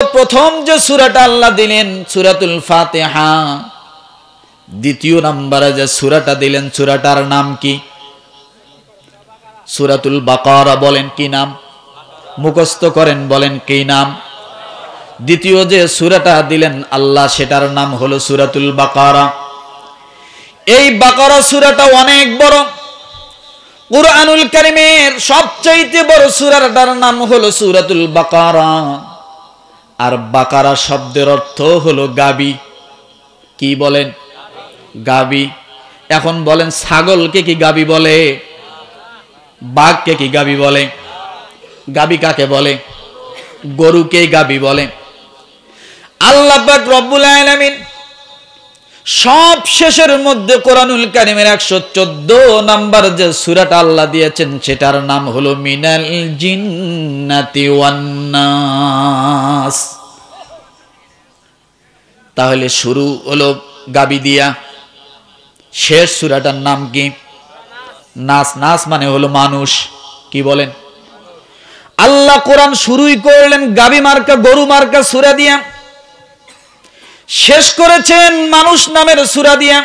প্রথম যে সূরাটা আল্লাহ দিলেন সূরাতুল ফাতিহা, দ্বিতীয় নম্বরে যে সূরাটা দিলেন সূরাটার নাম কি? সূরাতুল বাকারা। বলেন কি নাম? মুখস্থ করেন, বলেন কি নাম? দ্বিতীয় যে সূরাটা দিলেন আল্লাহ সেটার নাম হলো সূরাতুল বাকারা। এই বাকারা সূরাটা অনেক বড়, কুরআনুল কারীমের সবচেয়ে বড় সূরাটার নাম হলো সূরাতুল বাকারা। আর বাকারা শব্দের অর্থ হলো গাবি। কি বলেন? গাবি। এখন বলেন ছাগলকে কি গাবি বলে? বাঘকে কি গাবি বলে? গাবি কাকে বলে? গরুকে গাবি বলে। আল্লাহ পাক রব্বুল আলামিন সব শেষের মধ্যে কোরআনুল কারীমের 114 নাম্বার যে সূরাটা আল্লাহ দিয়েছেন সেটার নাম হলো মিনাল জিন্নাতি ওয়ান নাস। তাহলে শুরু হলো গাবি দিয়া, শেষ সূরাটার নাম কি? নাস। নাস মানে হলো মানুষ। কি বলেন? আল্লাহ কোরআন শুরুই করলেন গাবি মার্কা গরু মার্কা সূরা দিয়া, শেষ করেছেন মানুষ নামের সূরা দিয়া।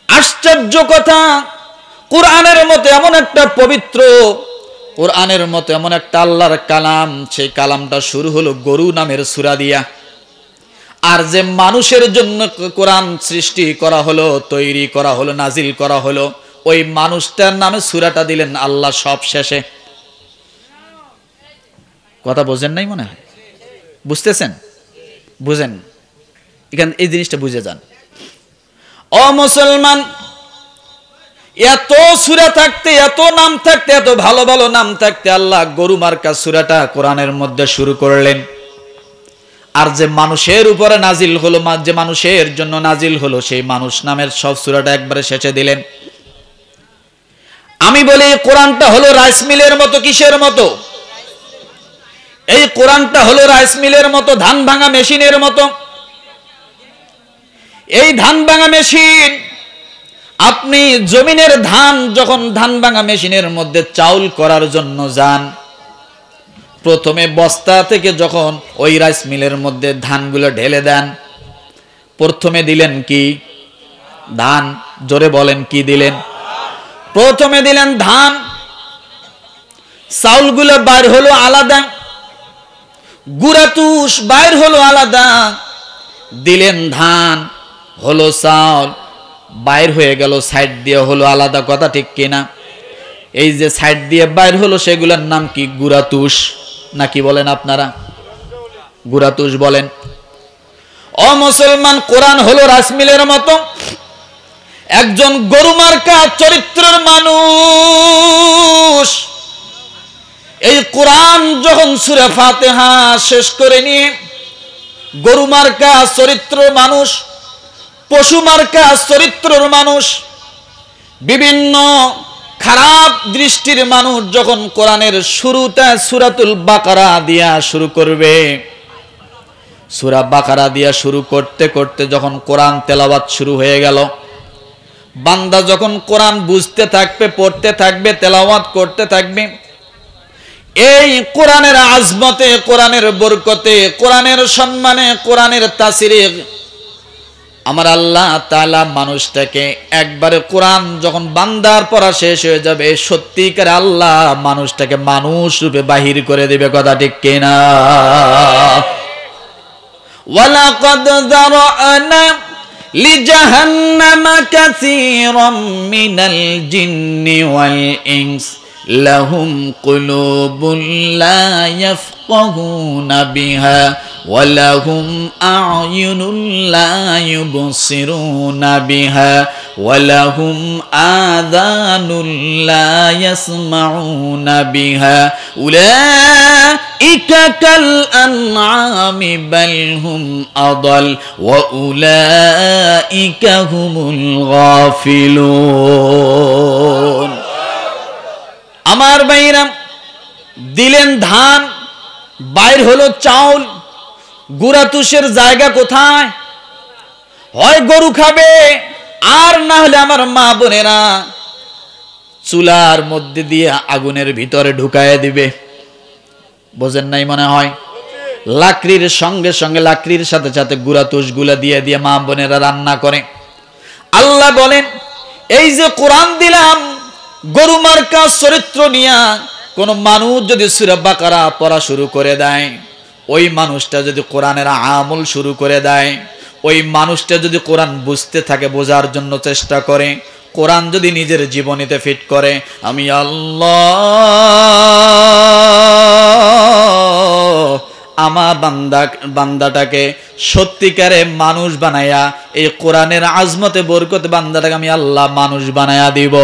আশ্চর্য কথা, কোরআনের মতো এমন একটা পবিত্র, কোরআনের মতো এমন একটা আল্লাহর কালাম, সেই কালামটা শুরু হলো গরু নামের সূরা দিয়া। আর যে মানুষের জন্য কোরআন সৃষ্টি করা হলো, তৈরি করা হলো, নাজিল করা হলো, ওই মানুষটার নামে সূরাটা দিলেন আল্লাহ সব শেষে। কথা বোঝেন নাই মনে হয়? বুঝতেছেন? বুঝেন, এখানে এই জিনিসটা বুঝে যান। ও মুসলমান, এত সূরা থাকতে, এত নাম থাকতে, এত ভালো ভালো নাম থাকতে আল্লাহ গরু মার্কা সূরাটা কোরআনের মধ্যে শুরু করলেন। আর যে মানুষের উপরে নাজিল হলো, যে মানুষের জন্য নাজিল হলো, সেই মানুষ নামের সব সূরাটা একবারে শেষে দিলেন। আমি বলি কোরআনটা হলো রাইস মিলের মতো। কিসের মতো? এই কোরআনটা হলো রাইস মিলের মতো, ধান ভাঙা মেশিনের মতো। এই ধান ভাঙা মেশিন, আপনি জমিনের ধান যখন ধান ভাঙা মেশিনের মধ্যে চাউল করার জন্য যান, প্রথমে বস্তা থেকে যখন ওই রাইস মিলের মধ্যে ধানগুলো ঢেলে দেন, প্রথমে দিলেন কি? ধান। জোরে বলেন, কি দিলেন? প্রথমে দিলেন ধান। চাউলগুলো বাইর হলো আলাদা, গুঁড়া তুষ বাইর হলো আলাদা। দিলেন ধান, হলো চাউল, বাইর হয়ে গেল সাইড দিয়ে হলো আলাদা। কথা ঠিক কিনা? এই যে সাইড দিয়ে বাইর হলো সেগুলোর নাম কি? গুঁড়া তুষ। নাকি বলেন আপনারা? গুঁড়া তুষ বলেন। ও মুসলমান, কোরআন হলো রাইস মিলের মতো, একজন গরু মার্কা চরিত্রের মানুষ। এই কোরআন যখন সূরা ফাতিহা শেষ করে নিয়ে গরু মার্কা চরিত্রের মানুষ, পশু মার্কা চরিত্রের মানুষ, বিভিন্ন খারাপ দৃষ্টির মানুষ যখন কোরআনের শুরুটা সূরাতুল বাকারা দিয়া শুরু করবে, সূরা বাকারা দিয়া শুরু করতে করতে যখন কোরআন তেলাওয়াত শুরু হয়ে গেল, বান্দা যখন কোরআন বুঝতে থাকবে, পড়তে থাকবে, তেলাওয়াত করতে থাকবে, এই কোরআনের আজমতে, কোরআনের বরকতে, কোরআনের সম্মানে, কোরআনের তাসিরে আমার আল্লাহ তাআলা মানুষটাকে একবারে কোরআন যখন বান্দার পড়া শেষ হয়ে যাবে, সত্যিকার আল্লাহ মানুষটাকে মানুষ রূপে বাহির করে দেবে। কথা ঠিক কিনা? ওয়ালাকাদ যারানা লিজাহান্নামা কাসীরাম মিনাল জিন্নি ওয়াল ইনস লাহুম কুলুবুন লা ইয়াফকাহুনা বিহা ওয়া লাহুম আ'য়ুনুন লা ইউবসিরুনা বিহা ওয়া লাহুম আযানুন লা ইয়াসমাউনা বিহা উলাইকা কাল আন'আমি বাল হুম আদাল ওয়া উলাইকা হুমুল গাফিলুন। আমার ভাইরা, দিলেন ধান, বাইর হলো চাউল। গুঁড়া তুষের জায়গা কোথায়? হয় গরু খাবে, আর না হলে আমার মা বোনেরা চুলার মধ্যে দিয়ে আগুনের ভিতরে ঢুকায় দিবে। বোঝেন নাই মনে হয়? লাকড়ির সঙ্গে সঙ্গে লাকড়ির সাথে সাথে গুড়া তুষগুলা দিয়ে দিয়ে মা বোনেরা রান্না করে। আল্লাহ বলেন, এই যে কোরআন দিলাম গরু মার্কা চরিত্র নিয়া কোন মানুষ যদি সূরা বাকারা পড়া শুরু করে দেয়, ওই মানুষটা যদি কোরআনের আমল শুরু করে দেয়, ওই মানুষটা যদি কোরআন বুঝতে থাকে, বোঝার জন্য চেষ্টা করে, কোরআন যদি নিজের জীবনীতে ফিট করে, আমি আল্লাহ আমার বান্দাটাকে সত্যিকারে মানুষ বানায়া, এই কোরআনের আজমতে বরকতে বান্দাটাকে আমি আল্লাহ মানুষ বানায়া দিব।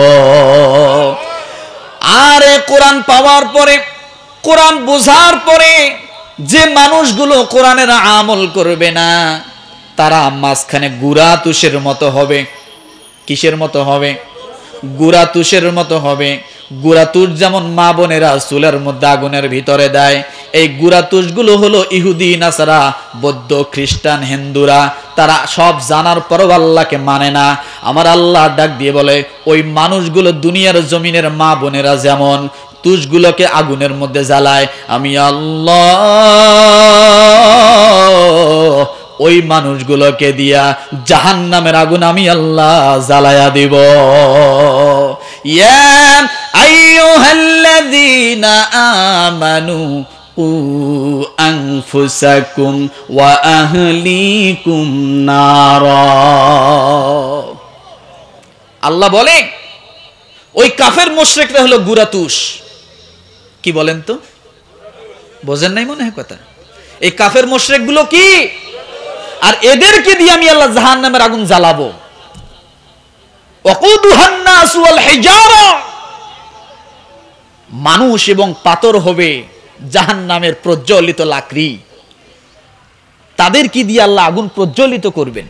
আর এই কোরআন পাওয়ার পরে, কোরআন বোঝার পরে যে মানুষগুলো কোরআনের আমল করবে না, তারা মাঝখানে গুড়া তুষের মতো হবে। কিসের মতো হবে? গুড়া তুষের মতো হবে। গুড়া তুষ যেমন মা বোনেরা চুলের মধ্যে আগুনের ভিতরে দেয়, এই গুড়া তুষগুলো হলো ইহুদি নাসারা, বৌদ্ধ, খ্রিস্টান, হিন্দুরা। তারা সব জানার পরও আল্লাহকে মানে না। আমার আল্লাহ ডাক দিয়ে বলে, ওই মানুষগুলো দুনিয়ার জমিনের মা বোনেরা যেমন তুষগুলোকে আগুনের মধ্যে জ্বালায়, আমি আল্লাহ ওই মানুষগুলোকে দিয়া জাহান্নামের আগুন আমি আল্লাহ জ্বালায়া দিব। ইয়া আইয়ুহাল্লাযীনা আমানু কু আনফুসাকুম ওয়া আহলিকুম নারা। আল্লাহ বলে, ওই কাফের মুশরিকরা হলো গুরাতুষ। কি বলেন তো? বোঝেন নাই মনে হয় কথা? এই কাফের মুশরিক গুলো কি? আর এদেরকে দিয়ে আমি আল্লাহ জাহান্নামের আগুন জ্বালাবো। ওয়াকুদুহান নাস ওয়াল হিজারা, মানুষ এবং পাথর হবে জাহান্নামের প্রজ্বলিত লাকড়ি। তাদের কি দিয়ে আল্লাহ আগুন প্রজ্বলিত করবেন?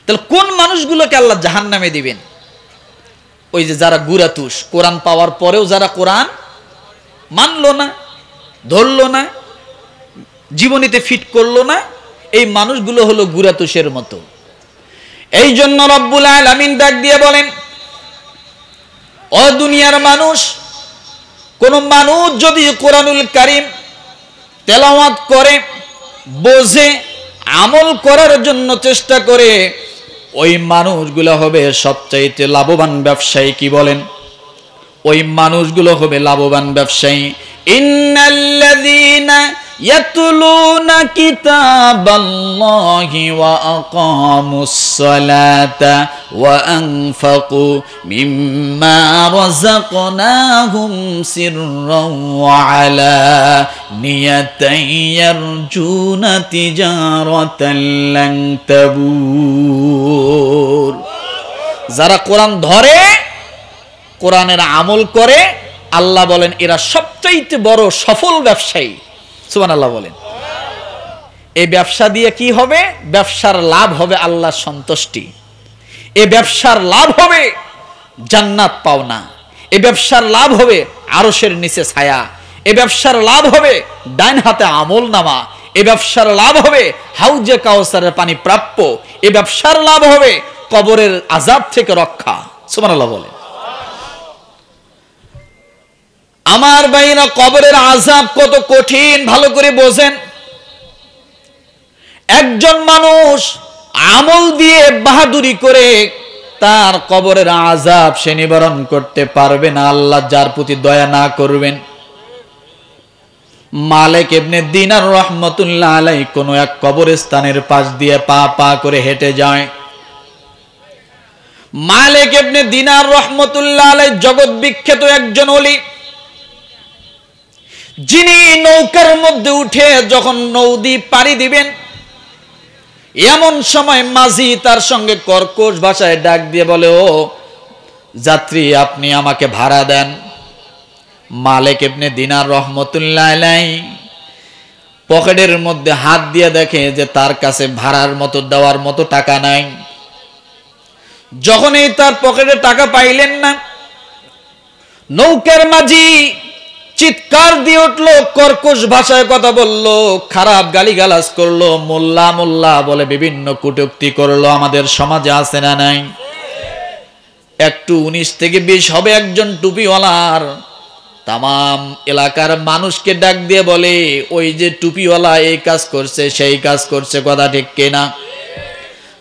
তাহলে কোন মানুষগুলোকে আল্লাহ জাহান্নামে দিবেন? ওই যে যারা গুরাতুষ, কোরআন পাওয়ার পরেও যারা কোরআন মানলো না, ধরলো না, জীবনীতে ফিট করলো না, এই মানুষগুলো হলো গুরাতুষের মতো। এই জন্য রব্বুল আলামিন ডাক দিয়ে বলেন, ও দুনিয়ার মানুষ, কোন মানুষ যদি কোরআনুল কারীম তেলাওয়াত করে, বোঝে, আমল করার জন্য চেষ্টা করে, ওই মানুষগুলো হবে সবচাইতে লাভবান ব্যবসায়ী। কি বলেন? ওই মানুষগুলো হবে লাভবান ব্যবসায়ী। ইন্নাল্লাযীনা ইয়াতলুনা কিতাবাল্লাহি ওয়া আকামুস সালাতা ওয়া আনফাকু মিম্মা রাযাকনাহুম সিররান ওয়া আলানিয়াতান ইয়ারজুনা তিজারাতান লান তাবুর। যারা কোরআন ধরে, কোরআনের আমল করে, আল্লাহ বলেন এরা সবচাইতে বড় সফল ব্যবসায়ী। সুবহানাল্লাহ বলেন। এই ব্যবসা দিয়ে কি হবে? ব্যবসার লাভ হবে আল্লাহর সন্তুষ্টি। এই ব্যবসার লাভ হবে জান্নাত পাওনা। এই ব্যবসার লাভ হবে আরশের নিচে ছায়া। এই ব্যবসার লাভ হবে ডাইন হাতে আমল নামা। এই ব্যবসার লাভ হবে হাউজে কাউসারের পানি প্রাপ্য। এই ব্যবসার লাভ হবে কবরের আযাব থেকে রক্ষা। সুবহানাল্লাহ বলেন। আমার ভাইরা, কবরের আযাব কত কঠিন ভালো করে বোঝেন। একজন মানুষ আমল দিয়ে বাহাদুরি করে তার কবরের আযাব সে নিবারণ করতে পারবে না, আল্লাহ যার প্রতি দয়া না করবেন। মালিক ইবনে দিনার রাহমাতুল্লাহ আলাইহি কোন এক কবরস্থানের পাশ দিয়ে পা পা করে হেঁটে যায়। মালিক ইবনে দিনার রাহমাতুল্লাহ আলাইহি জগৎ বিখ্যাত একজন ওলি, যিনি নৌকার মধ্যে উঠে যখন নদী পাড়ি দিবেন, এমন সময় মাঝি তার সঙ্গে কর্কশ ভাষায় ডাক দিয়ে বলে, ও যাত্রী, আপনি আমাকে ভাড়া দেন। মালিক ইবনে দিনার রাহমাতুল্লাহ আলাইহি পকেটের মধ্যে হাত দিয়ে দেখে যে তার কাছে ভাড়ার মতো দেওয়ার মতো টাকা নাই। যখনই তার পকেটে টাকা পাইলেন না, নৌকার মাঝি চিৎকার দিয়ে উঠলো, কর্কশ ভাষায় কথা বললো, খারাপ গালিগালাজ করলো, মোল্লা মোল্লা বলে বিভিন্ন কটূক্তি করলো। আমাদের সমাজে আছে না নাই? একটু 19 থেকে 20 হবে একজন টুপিওয়ালার তামাম এলাকার মানুষকে ডাক দিয়ে বলে, ওই যে টুপিওয়ালা এই কাজ করছে সেই কাজ করছে, কথা ঠিক কিনা?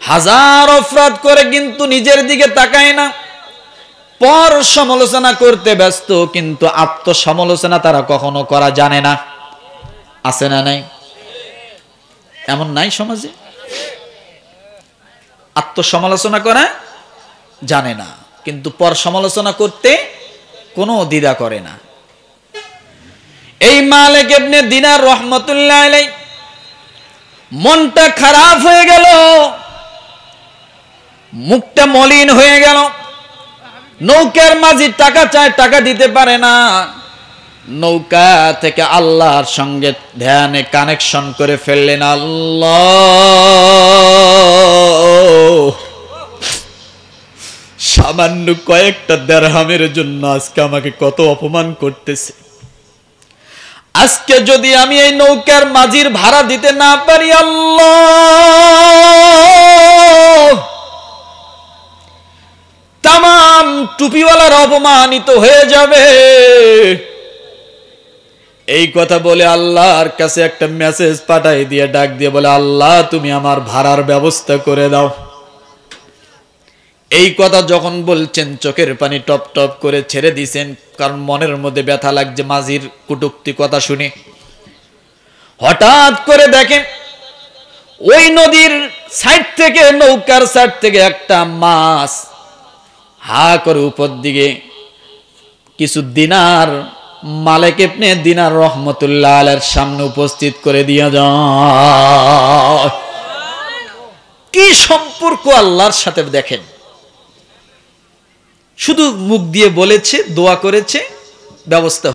হাজার অপরাধ করে কিন্তু নিজের দিকে তাকায় না, পর সমালোচনা করতে ব্যস্ত, কিন্তু আত্মসমালোচনা তারা কখনো করা জানে না। আছে না নাই? এমন নাই সমাজে? আত্মসমালোচনা করা জানে না, কিন্তু পর সমালোচনা করতে কোনো দ্বিধা করে না। এই মালিক ইবনে দিনার রহমতুল্লাহ আলাইহি মনটা খারাপ হয়ে গেল, মুখটা মলিন হয়ে গেল। নৌকার মাঝি টাকা চায়, টাকা দিতে পারে না। নৌকা থেকে আল্লাহর সঙ্গে ধ্যানে কানেকশন করে ফেললেন। আল্লাহ, সামান্য কয়েকটা দিরহামের জন্য আজকে আমাকে কত অপমান করতেছে। আজকে যদি আমি এই নৌকার মাঝির ভাড়া দিতে না পারি, আল্লাহ, তামাম টুপিওয়ালার অপমানিত হয়ে যাবে। এই কথা বলে আল্লাহর কাছে একটা মেসেজ পাঠাই দিয়ে ডাক দিয়ে বলে, আল্লাহ তুমি আমার ভাড়ার ব্যবস্থা করে দাও। এই কথা যখন বলছেন চোখের পানি টপ টপ করে ছেড়ে দিয়েছেন, কারণ মনের মধ্যে ব্যথা লাগছে মাঝির কটূক্তি কথা শুনে। হঠাৎ করে দেখেন ওই নদীর সাইড থেকে, নৌকার সাইড থেকে একটা মাছ হা করে উপর দিকে কিছু দিনার মালিক ইবনে দিনার রহমতুল্লাহ আলাইহির সামনে উপস্থিত করে দিয়া যায়। কি সম্পর্ক আল্লাহর সাথে দেখেন। শুধু মুখ দিয়ে বলেছে, দোয়া করেছে, ব্যবস্থা